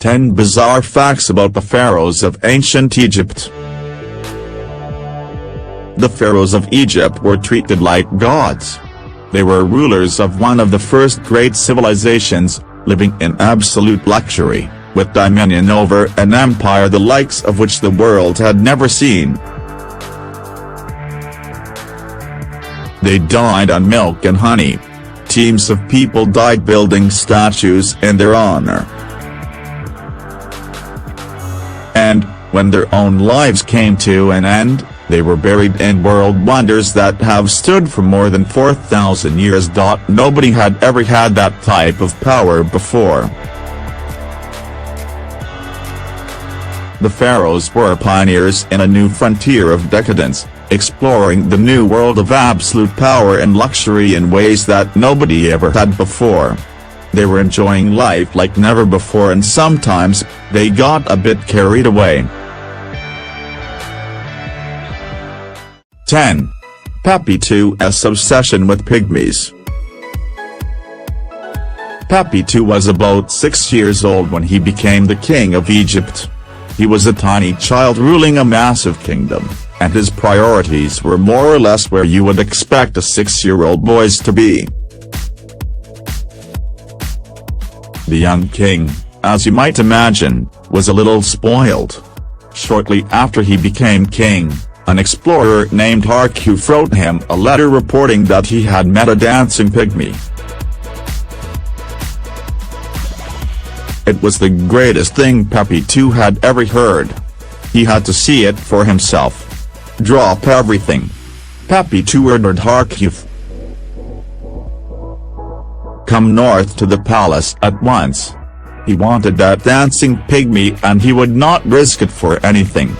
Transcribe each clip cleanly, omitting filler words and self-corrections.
10 Bizarre Facts About the Pharaohs of Ancient Egypt. The pharaohs of Egypt were treated like gods. They were rulers of one of the first great civilizations, living in absolute luxury, with dominion over an empire the likes of which the world had never seen. They died on milk and honey. Teams of people died building statues in their honor. And, when their own lives came to an end, they were buried in world wonders that have stood for more than 4,000 years. Nobody had ever had that type of power before. The pharaohs were pioneers in a new frontier of decadence, exploring the new world of absolute power and luxury in ways that nobody ever had before. They were enjoying life like never before, and sometimes, they got a bit carried away. 10. Papi II's obsession with pygmies. Papi II was about 6 years old when he became the king of Egypt. He was a tiny child ruling a massive kingdom, and his priorities were more or less where you would expect a 6-year-old boy to be. The young king, as you might imagine, was a little spoiled. Shortly after he became king, an explorer named Pharaohs wrote him a letter reporting that he had met a dancing pygmy. It was the greatest thing Papi II had ever heard. He had to see it for himself. Drop everything. Papi II ordered Pharaohs. Come north to the palace at once. He wanted that dancing pygmy and he would not risk it for anything.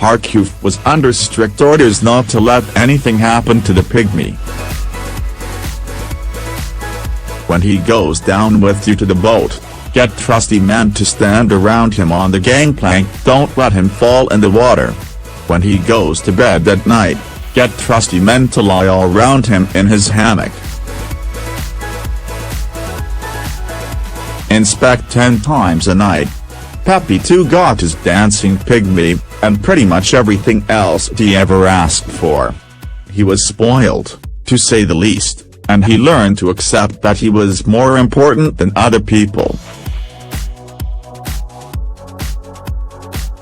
Pharaohs was under strict orders not to let anything happen to the pygmy. When he goes down with you to the boat, get trusty men to stand around him on the gangplank. Don't let him fall in the water. When he goes to bed at night, get trusty men to lie all around him in his hammock. Inspect 10 times a night. Papi II got his dancing pygmy, and pretty much everything else he ever asked for. He was spoiled, to say the least, and he learned to accept that he was more important than other people.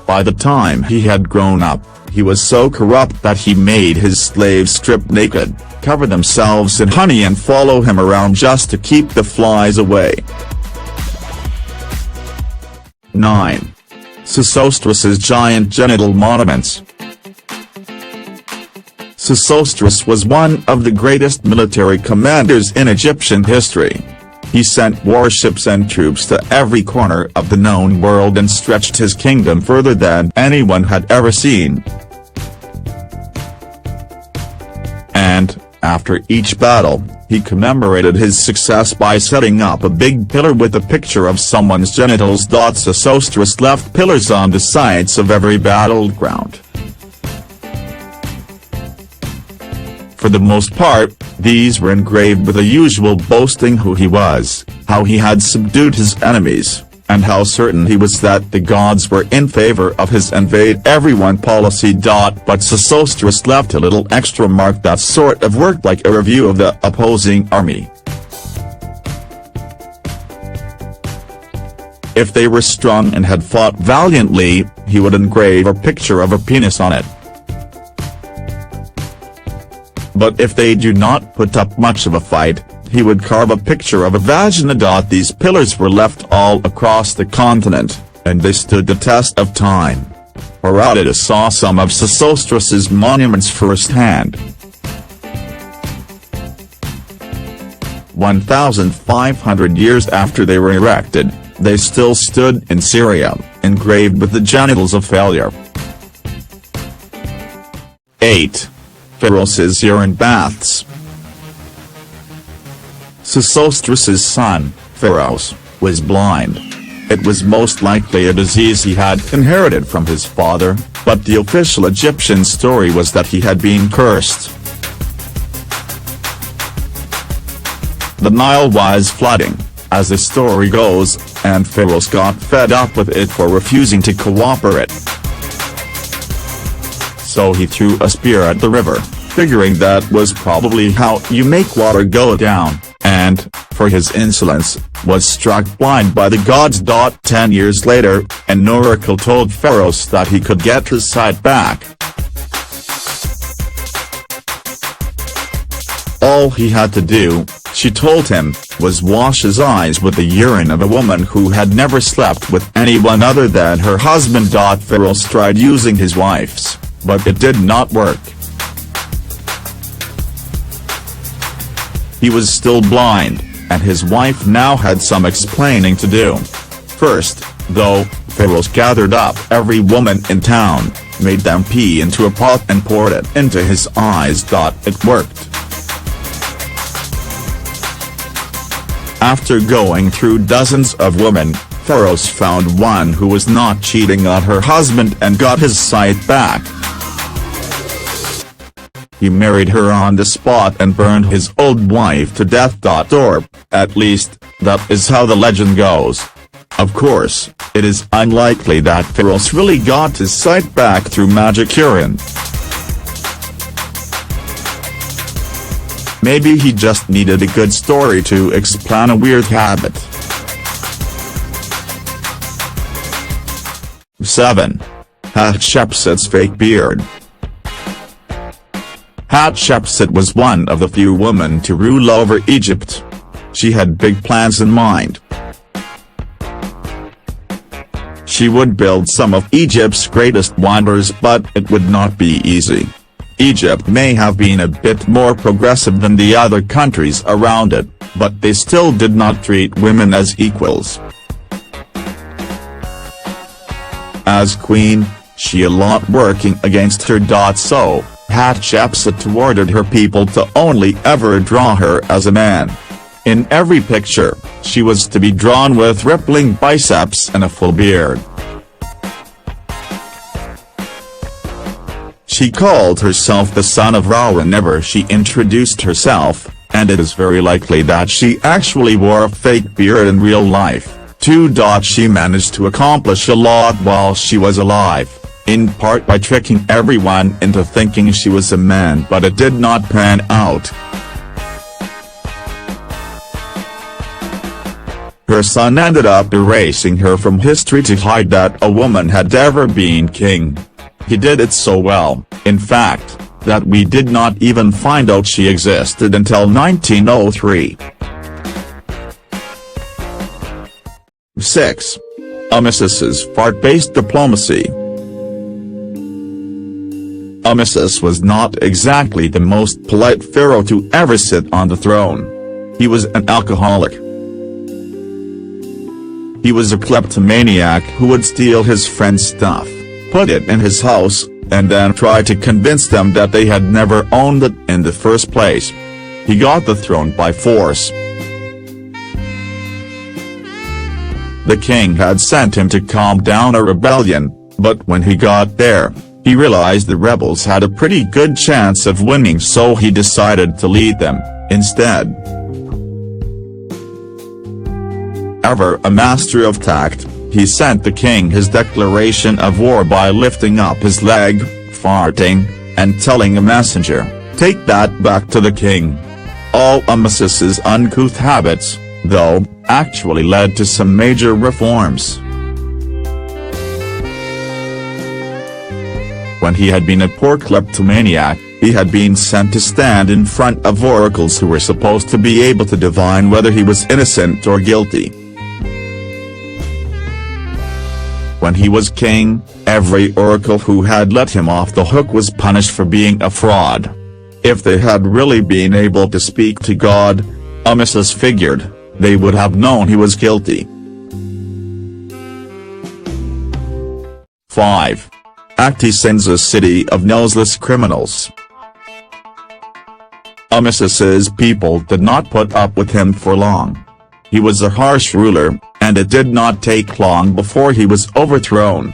By the time he had grown up, he was so corrupt that he made his slaves strip naked, cover themselves in honey and follow him around just to keep the flies away. 9. Sesostris' giant genital monuments. Sesostris was one of the greatest military commanders in Egyptian history. He sent warships and troops to every corner of the known world and stretched his kingdom further than anyone had ever seen. And, after each battle, he commemorated his success by setting up a big pillar with a picture of someone's genitals. Sesostris left pillars on the sides of every battleground. For the most part, these were engraved with the usual boasting who he was, how he had subdued his enemies, and how certain he was that the gods were in favor of his invade everyone policy. But Sesostris left a little extra mark that sort of worked like a review of the opposing army. If they were strong and had fought valiantly, he would engrave a picture of a penis on it. But if they do not put up much of a fight, he would carve a picture of a vagina. These pillars were left all across the continent, and they stood the test of time. Herodotus saw some of Sesostris' monuments firsthand. 1,500 years after they were erected, they still stood in Syria, engraved with the genitals of failure. 8. Pharaohs' urine baths. Sesostris' son, Pharaohs, was blind. It was most likely a disease he had inherited from his father, but the official Egyptian story was that he had been cursed. The Nile was flooding, as the story goes, and Pharaohs got fed up with it for refusing to cooperate. So he threw a spear at the river, figuring that was probably how you make water go down, and, for his insolence, was struck blind by the gods. 10 years later, an oracle told Pharaohs that he could get his sight back. All he had to do, she told him, was wash his eyes with the urine of a woman who had never slept with anyone other than her husband. Pharaohs tried using his wife's, but it did not work. He was still blind, and his wife now had some explaining to do. First, though, Pharaohs gathered up every woman in town, made them pee into a pot and poured it into his eyes. It worked. After going through dozens of women, Pharaohs found one who was not cheating on her husband and got his sight back. He married her on the spot and burned his old wife to death. Or, at least, that is how the legend goes. Of course, it is unlikely that Pharaohs really got his sight back through magic urine. Maybe he just needed a good story to explain a weird habit. 7. Hatshepsut's fake beard. Hatshepsut was one of the few women to rule over Egypt. She had big plans in mind. She would build some of Egypt's greatest wonders, but it would not be easy. Egypt may have been a bit more progressive than the other countries around it, but they still did not treat women as equals. As queen, she a lot working against her. So, Hatshepsut ordered her people to only ever draw her as a man. In every picture, she was to be drawn with rippling biceps and a full beard. She called herself the son of Ra whenever she introduced herself, and it is very likely that she actually wore a fake beard in real life. 2. She managed to accomplish a lot while she was alive, in part by tricking everyone into thinking she was a man, but it did not pan out. Her son ended up erasing her from history to hide that a woman had ever been king. He did it so well, in fact, that we did not even find out she existed until 1903. 6. Amesis's fart-based diplomacy. Amesis was not exactly the most polite pharaoh to ever sit on the throne. He was an alcoholic. He was a kleptomaniac who would steal his friends' stuff, put it in his house, and then try to convince them that they had never owned it in the first place. He got the throne by force. The king had sent him to calm down a rebellion, but when he got there, he realized the rebels had a pretty good chance of winning, so he decided to lead them, instead. Ever a master of tact, he sent the king his declaration of war by lifting up his leg, farting, and telling a messenger, "Take that back to the king." All Amesis's uncouth habits, though, actually led to some major reforms. When he had been a poor kleptomaniac, he had been sent to stand in front of oracles who were supposed to be able to divine whether he was innocent or guilty. When he was king, every oracle who had let him off the hook was punished for being a fraud. If they had really been able to speak to God, Amesis figured, they would have known he was guilty. 5. Acti sends a city of noseless criminals. Amesis's people did not put up with him for long. He was a harsh ruler, and it did not take long before he was overthrown.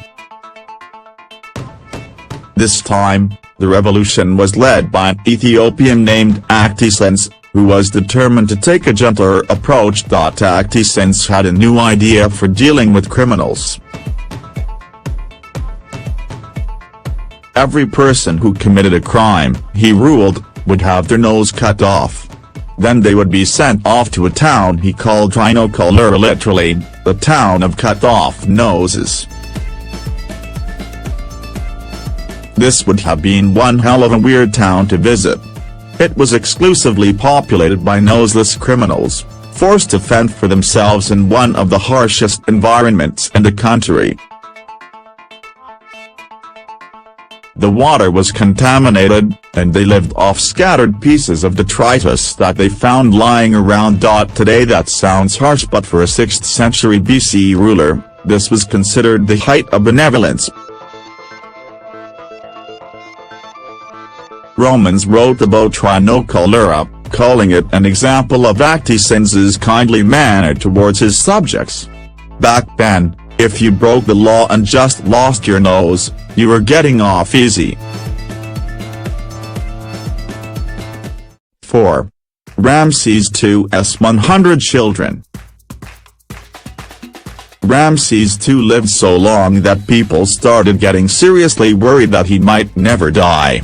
This time, the revolution was led by an Ethiopian named Actisens, who was determined to take a gentler approach. Actisense had a new idea for dealing with criminals. Every person who committed a crime, he ruled, would have their nose cut off. Then they would be sent off to a town he called Rhinocolora, literally, the town of cut-off noses. This would have been one hell of a weird town to visit. It was exclusively populated by noseless criminals, forced to fend for themselves in one of the harshest environments in the country. The water was contaminated, and they lived off scattered pieces of detritus that they found lying around. Today that sounds harsh, but for a 6th century BC ruler, this was considered the height of benevolence. Romans wrote about Rhinocolora, calling it an example of Actisense's kindly manner towards his subjects. Back then, if you broke the law and just lost your nose, you were getting off easy. 4. Ramses II's 100 children. Ramses II lived so long that people started getting seriously worried that he might never die.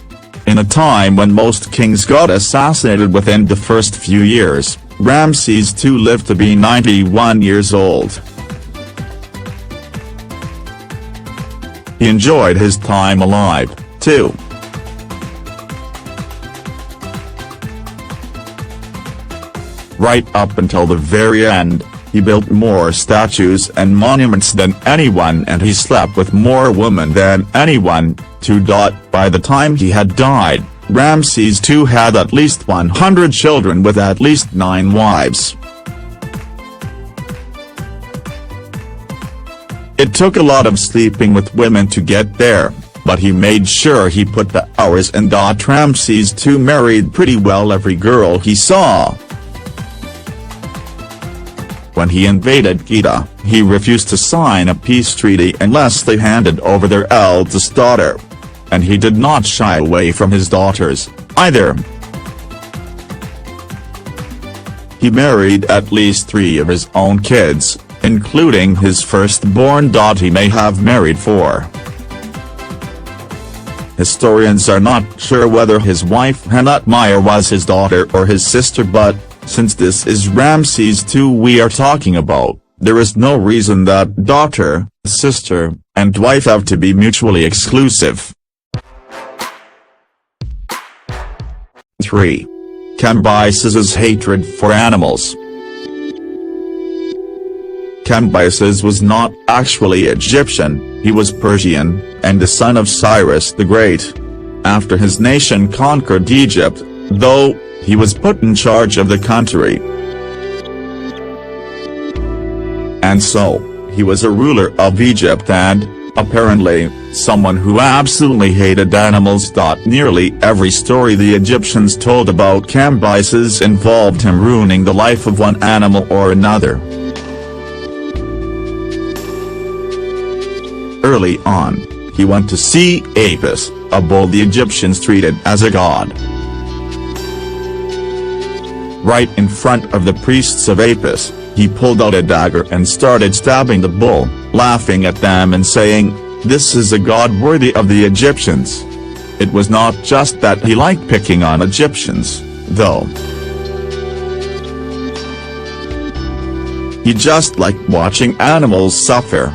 In a time when most kings got assassinated within the first few years, Ramses II lived to be 91 years old. He enjoyed his time alive, too. Right up until the very end, he built more statues and monuments than anyone, and he slept with more women than anyone, too. By the time he had died, Ramses II had at least 100 children with at least 9 wives. It took a lot of sleeping with women to get there, but he made sure he put the hours in. Ramses II married pretty well every girl he saw. When he invaded Kedah, he refused to sign a peace treaty unless they handed over their eldest daughter. And he did not shy away from his daughters, either. He married at least 3 of his own kids, including his firstborn. He may have married 4. Historians are not sure whether his wife Hanut-Maya was his daughter or his sister, but, since this is Ramses II we are talking about, there is no reason that daughter, sister, and wife have to be mutually exclusive. 3. Cambyses' hatred for animals. Cambyses was not actually Egyptian, he was Persian, and the son of Cyrus the Great. After his nation conquered Egypt, though, he was put in charge of the country. And so, he was a ruler of Egypt and, apparently, someone who absolutely hated animals. Nearly every story the Egyptians told about Cambyses involved him ruining the life of one animal or another. Early on, he went to see Apis, a bull the Egyptians treated as a god. Right in front of the priests of Apis, he pulled out a dagger and started stabbing the bull, laughing at them and saying, "This is a god worthy of the Egyptians." It was not just that he liked picking on Egyptians, though. He just liked watching animals suffer.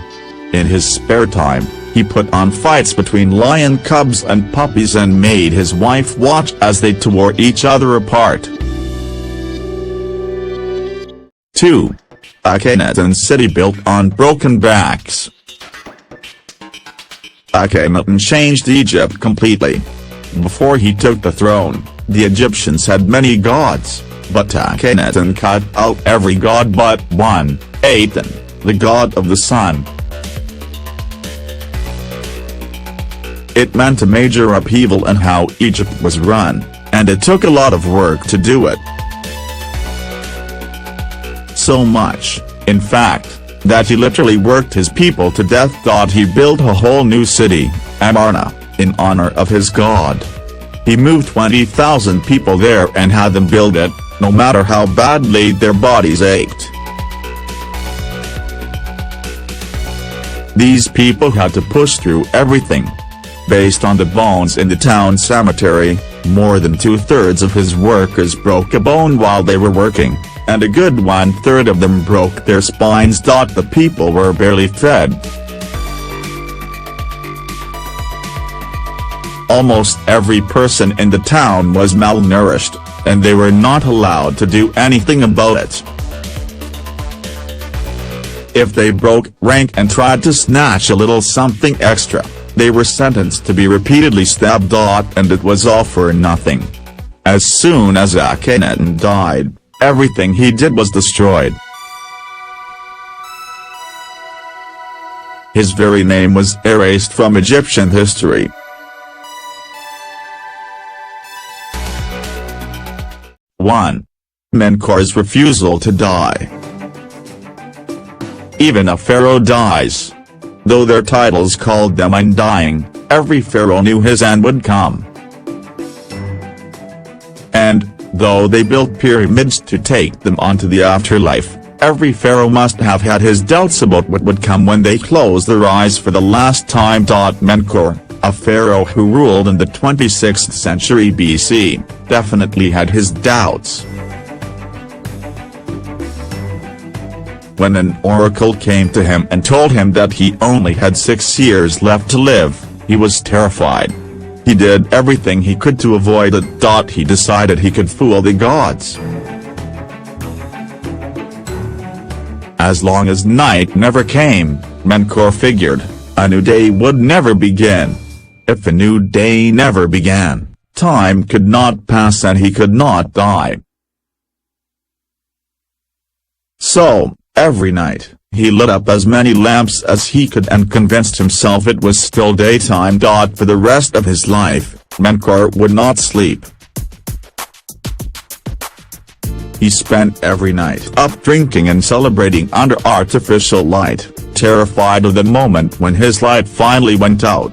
In his spare time, he put on fights between lion cubs and puppies and made his wife watch as they tore each other apart. 2. Akhenaten city built on broken backs. Akhenaten changed Egypt completely. Before he took the throne, the Egyptians had many gods, but Akhenaten cut out every god but one, Aten, the god of the sun. It meant a major upheaval in how Egypt was run, and it took a lot of work to do it. So much, in fact, that he literally worked his people to death. He built a whole new city, Amarna, in honor of his god. He moved 20,000 people there and had them build it, no matter how badly their bodies ached. These people had to push through everything. Based on the bones in the town cemetery, more than 2/3 of his workers broke a bone while they were working, and a good 1/3 of them broke their spines. The people were barely fed. Almost every person in the town was malnourished, and they were not allowed to do anything about it. If they broke rank and tried to snatch a little something extra, they were sentenced to be repeatedly stabbed. And it was all for nothing. As soon as Akhenaten died, everything he did was destroyed. His very name was erased from Egyptian history. Menkaur's refusal to die. Even a pharaoh dies. Though their titles called them undying, every pharaoh knew his end would come. And, though they built pyramids to take them onto the afterlife, every pharaoh must have had his doubts about what would come when they closed their eyes for the last time. Menkaur, a pharaoh who ruled in the 26th century BC, definitely had his doubts. When an oracle came to him and told him that he only had 6 years left to live, he was terrified. He did everything he could to avoid it. He decided he could fool the gods. As long as night never came, Menkaur figured, a new day would never begin. If a new day never began, time could not pass and he could not die. So, every night, he lit up as many lamps as he could and convinced himself it was still daytime. For the rest of his life, Menkaur would not sleep. He spent every night up drinking and celebrating under artificial light, terrified of the moment when his light finally went out.